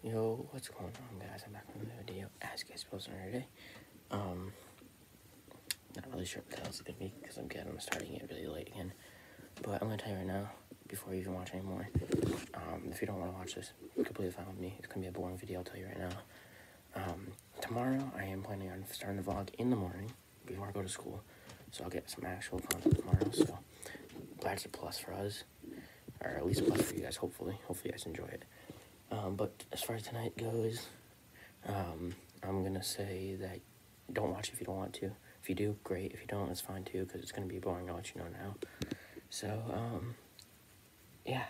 Yo, what's going on, guys? I'm back with another video, as you guys posted another day. Not really sure what the hell it's gonna be, because I'm starting it really late again. But I'm gonna tell you right now, before you even watch anymore, if you don't want to watch this, completely fine with me. It's gonna be a boring video, I'll tell you right now. Tomorrow, I am planning on starting the vlog in the morning, before I go to school. So I'll get some actual content tomorrow, so that's a plus for us. Or at least a plus for you guys, hopefully. Hopefully you guys enjoy it. But as far as tonight goes, I'm gonna say that don't watch if you don't want to. If you do, great. If you don't, it's fine too, because it's gonna be boring. I'll let you know now. So, yeah,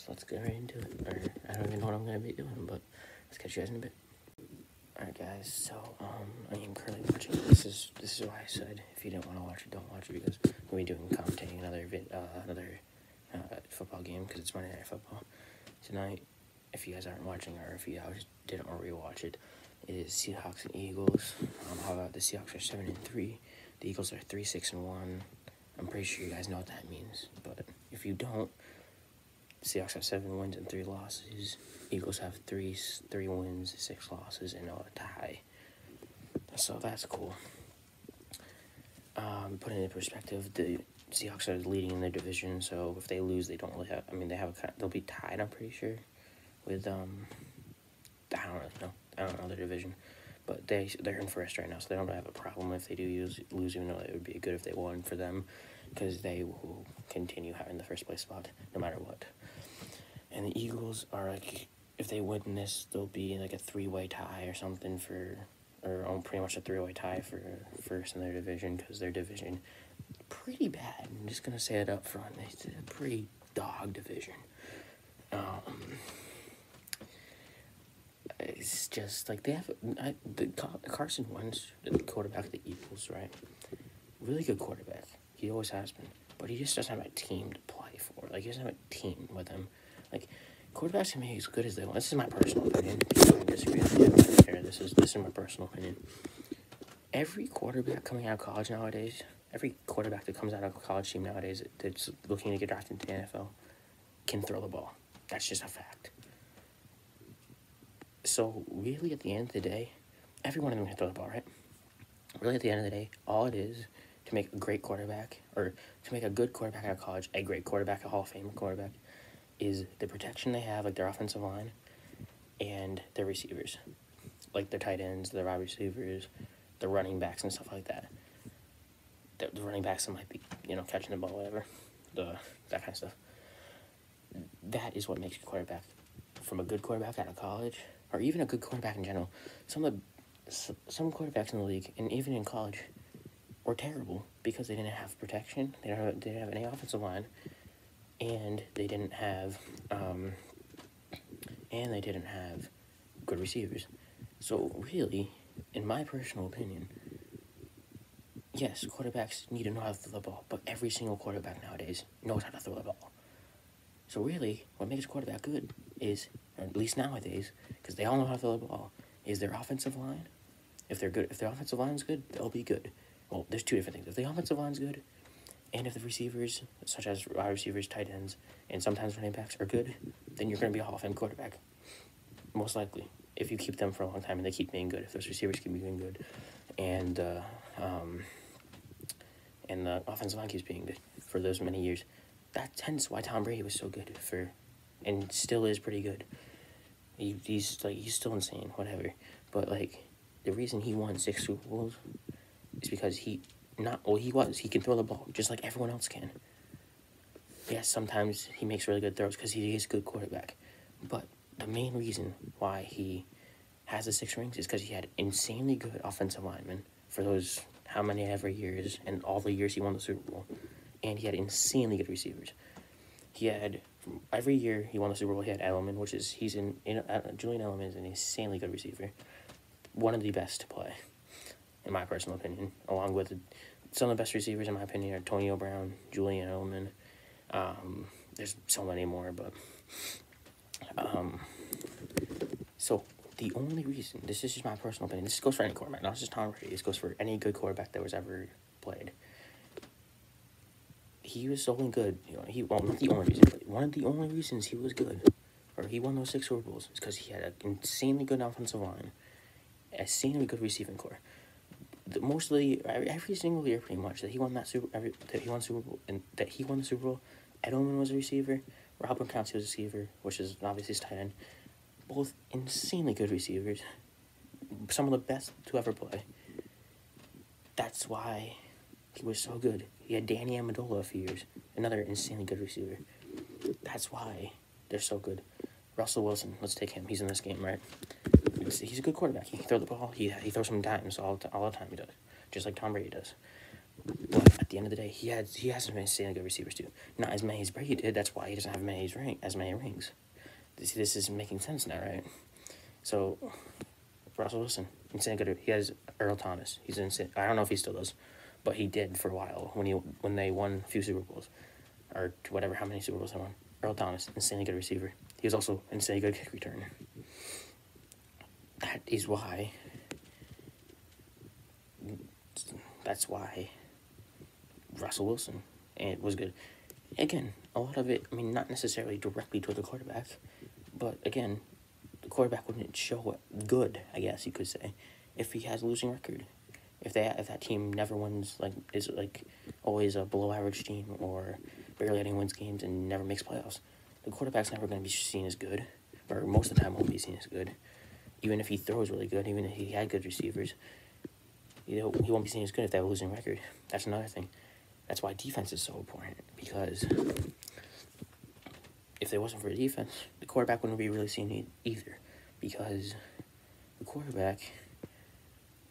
let's get right into it. Or I don't even know what I'm gonna be doing, but let's catch you guys in a bit. Alright, guys. So, I am currently watching. This is why I said if you don't want to watch it, don't watch it, because we'll be commentating another football game, because it's Monday Night Football tonight. If you guys aren't watching, or if you guys didn't rewatch it, it is Seahawks and Eagles. How about the Seahawks are 7-3, the Eagles are 3-6-1. I'm pretty sure you guys know what that means, but if you don't, Seahawks have 7 wins and 3 losses. Eagles have 3 wins, 6 losses, and a tie. So that's cool. Putting it in perspective, the Seahawks are leading in their division, so if they lose, they don't really have. I mean, they'll be tied. I'm pretty sure. With, I don't really know. I don't know their division. But they're in first right now, so they don't have a problem if they do lose, even though it would be good if they won for them, because they will continue having the first place spot no matter what. And the Eagles are, like, if they win this, they'll be like a 3-way tie or something or pretty much a 3-way tie for first in their division, because their division pretty bad. I'm just going to say it up front. It's a pretty dog division. It's just like they have Carson Wentz, the quarterback of the Eagles, right? Really good quarterback. He always has been, but he just doesn't have a team to play for. Like, he doesn't have a team with him. Like, quarterbacks can be as good as they want. This is my personal opinion. If you disagree with me, I don't care. This is my personal opinion. Every quarterback coming out of college nowadays, every quarterback that comes out of a college team nowadays that's looking to get drafted into the NFL can throw the ball. That's just a fact. So, really, at the end of the day, every one of them can throw the ball, right? Really, at the end of the day, all it is to make a great quarterback, or to make a good quarterback out of college, a great quarterback, a Hall of Fame quarterback, is the protection they have, like their offensive line, and their receivers. Like their tight ends, their wide receivers, the running backs, and stuff like that. The running backs that might be, catching the ball, whatever. That kind of stuff. That is what makes a quarterback. From a good quarterback out of college, or even a good quarterback in general, some quarterbacks in the league, and even in college, were terrible because they didn't have protection, they didn't have any offensive line, and they didn't have good receivers. So really, in my personal opinion, yes, quarterbacks need to know how to throw the ball, but every single quarterback nowadays knows how to throw the ball. So really, what makes a quarterback good is, or at least nowadays, because they all know how to throw the ball, is their offensive line. If their offensive line's good, they'll be good. Well, there's two different things. If the offensive line's good, and if the receivers, such as wide receivers, tight ends, and sometimes running backs, are good, then you're going to be a Hall of Fame quarterback. Most likely, if you keep them for a long time and they keep being good. If those receivers keep being good, and the offensive line keeps being good for those many years. That's hence why Tom Brady was so good and still is pretty good. He's still insane, whatever. But the reason he won 6 Super Bowls is because he can throw the ball just like everyone else can. Yes, sometimes he makes really good throws because he is a good quarterback. But the main reason why he has the 6 rings is because he had insanely good offensive linemen for those how many ever years, and all the years he won the Super Bowl. And he had insanely good receivers. He had, every year he won the Super Bowl, he had Edelman, Julian Edelman is an insanely good receiver. One of the best to play, in my personal opinion, along with some of the best receivers, in my opinion, are Antonio Brown, Julian Edelman. There's so many more, but, so the only reason, this is just my personal opinion, this goes for any quarterback, not just Tom Brady, this goes for any good quarterback that was ever played. He was so good, not the only reason, but one of the only reasons he was good, or or he won those 6 Super Bowls, is because he had an insanely good offensive line, a insanely good receiving core. Every single year, pretty much, that he won the Super Bowl, and that he won the Super Bowl, Edelman was a receiver, Rob Gronkowski was a receiver, which is obviously his tight end. Both insanely good receivers, some of the best to ever play. That's why he was so good. He had Danny Amendola a few years, another insanely good receiver. That's why they're so good. Russell Wilson, let's take him. He's in this game, right? He's a good quarterback. He can throw the ball. He throws some dimes all the time. He does, just like Tom Brady does. But at the end of the day, he has some insanely good receivers too. Not as many as Brady did. That's why he doesn't have as many rings. This is making sense now, right? So Russell Wilson, insanely good. He has Earl Thomas. He's insane. I don't know if he still does, but he did for a while when they won a few Super Bowls, or whatever, how many Super Bowls they won. Earl Thomas, insanely good receiver. He was also insanely good kick returner. That's why Russell Wilson was good. Again, a lot of it, I mean, not necessarily directly to the quarterback, but again, the quarterback wouldn't show good, I guess you could say, if he has a losing record. If that team never wins, is always a below average team, or barely anyone wins games and never makes playoffs, the quarterback's never going to be seen as good, or most of the time won't be seen as good. Even if he throws really good, even if he had good receivers, he won't be seen as good if they have a losing record. That's another thing. That's why defense is so important, because if there wasn't for a defense, the quarterback wouldn't be really seen either, because the quarterback,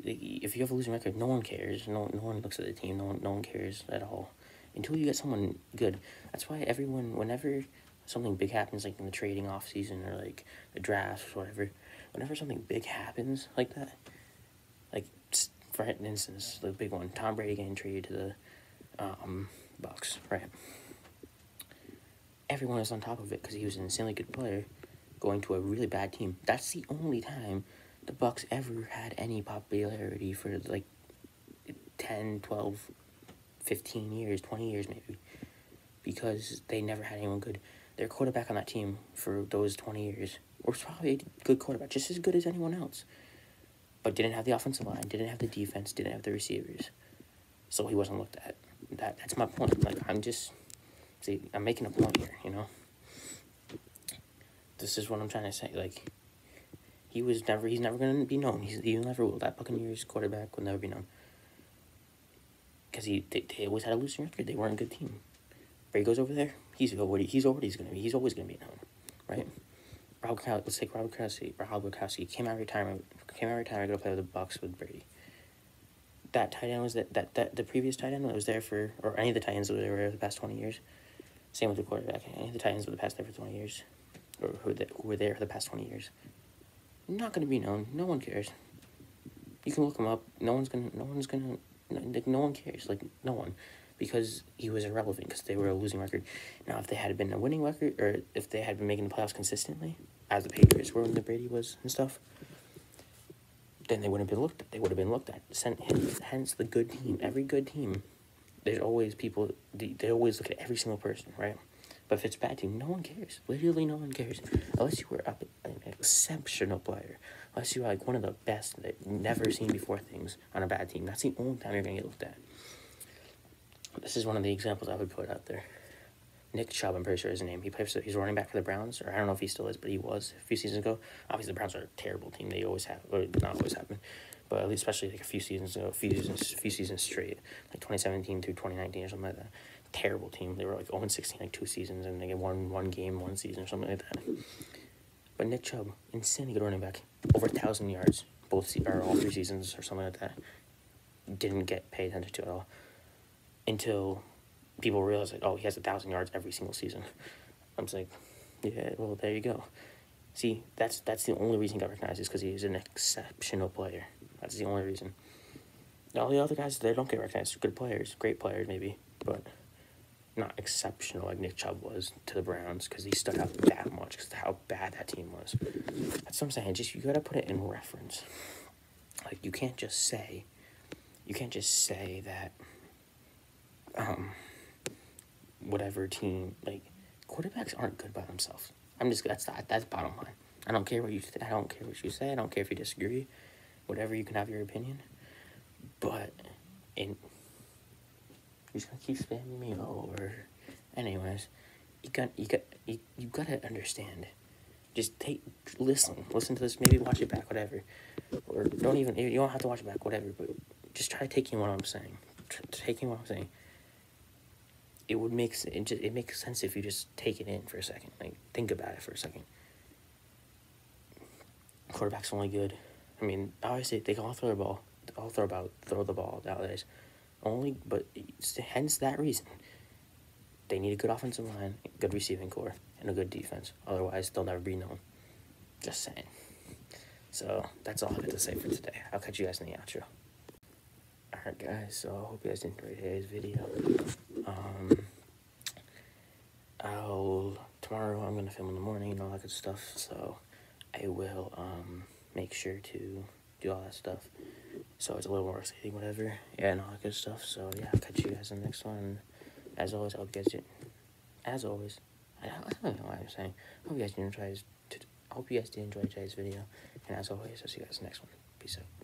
if you have a losing record, no one cares. No one looks at the team. No one cares at all until you get someone good. That's why whenever something big happens, like in the trading off season or like the draft or whatever, whenever something big happens like that, like for instance, the big one, Tom Brady getting traded to the Bucks, right? Everyone is on top of it because he was an insanely good player going to a really bad team. That's the only time the Bucks ever had any popularity for 10, 12, 15 years, 20 years maybe, because they never had anyone good. Their quarterback on that team for those 20 years was probably a good quarterback, just as good as anyone else, but didn't have the offensive line, didn't have the defense, didn't have the receivers, so he wasn't looked at. That's my point. I'm making a point here, This is what I'm trying to say. He's never going to be known. He never will. That Buccaneers quarterback will never be known, because they always had a losing record. They weren't a good team. Brady goes over there. He's always going to be known, right? Let's take Rob Gronkowski came out of retirement, to go play with the Bucks with Brady. That tight end was that the previous tight end that was there or any of the tight ends that were there for the past 20 years. Same with the quarterback. Any of the tight ends were there for 20 years, or who were there for the past 20 years. Not going to be known. No one cares. You can look them up. No one cares. No one. Because he was irrelevant, because they were a losing record. Now, if they had been a winning record, or if they had been making the playoffs consistently, as the Patriots were when the Brady was and stuff, then they wouldn't have been looked at. They would have been looked at. Hence the good team. Every good team, there's always people, they always look at every single person, right? But if it's a bad team, no one cares. Literally no one cares. Unless you were an exceptional player. Unless you're one of the best, never seen before things on a bad team. That's the only time you're going to get looked at. This is one of the examples I would put out there. Nick Chubb, I'm pretty sure is his name. He's running back for the Browns, or I don't know if he still is, but he was a few seasons ago. Obviously, the Browns are a terrible team. They always have, or not always have been, but at least especially a few seasons ago, a few seasons straight, 2017 through 2019 or something like that. Terrible team. They were 0-16 2 seasons, and they get one game, 1 season or something like that. But Nick Chubb, insanely good running back, over 1,000 yards, all 3 seasons or something like that. Didn't get paid attention to at all until people realize he has 1,000 yards every single season. I'm just yeah, well, there you go. See, that's the only reason he got recognized, is because he's an exceptional player. That's the only reason. All the other guys, they don't get recognized. Good players, great players maybe, but not exceptional like Nick Chubb was to the Browns, because he stood out that much because of how bad that team was. That's what I'm saying. You gotta put it in reference. You can't just say that whatever team, quarterbacks aren't good by themselves. That's bottom line. I don't care what you I don't care what you say. I don't care if you disagree. Whatever, you can have your opinion. But you're just gonna keep spamming me over. Anyways, you gotta understand. Just listen to this. Maybe watch it back, whatever. Or you don't have to watch it back, whatever. But just try taking what I'm saying. Taking what I'm saying. It makes sense if you just take it in for a second. Like, think about it for a second. Quarterback's only good. I mean, obviously they can all throw the ball. Throw the ball nowadays. But hence that reason, they need a good offensive line, good receiving core, and a good defense. Otherwise, they'll never be known. Just saying. So that's all I have to say for today. I'll catch you guys in the outro. Alright, guys. So I hope you guys enjoyed today's video. Tomorrow I'm gonna film in the morning and all that good stuff. So I will make sure to do all that stuff. So it's a little more exciting, whatever. Yeah, and all that good stuff. So yeah, I'll catch you guys in the next one. As always, I hope you guys did. As always, I don't know what I'm saying. I hope you guys did enjoy today's video. And as always, I'll see you guys in the next one. Peace out.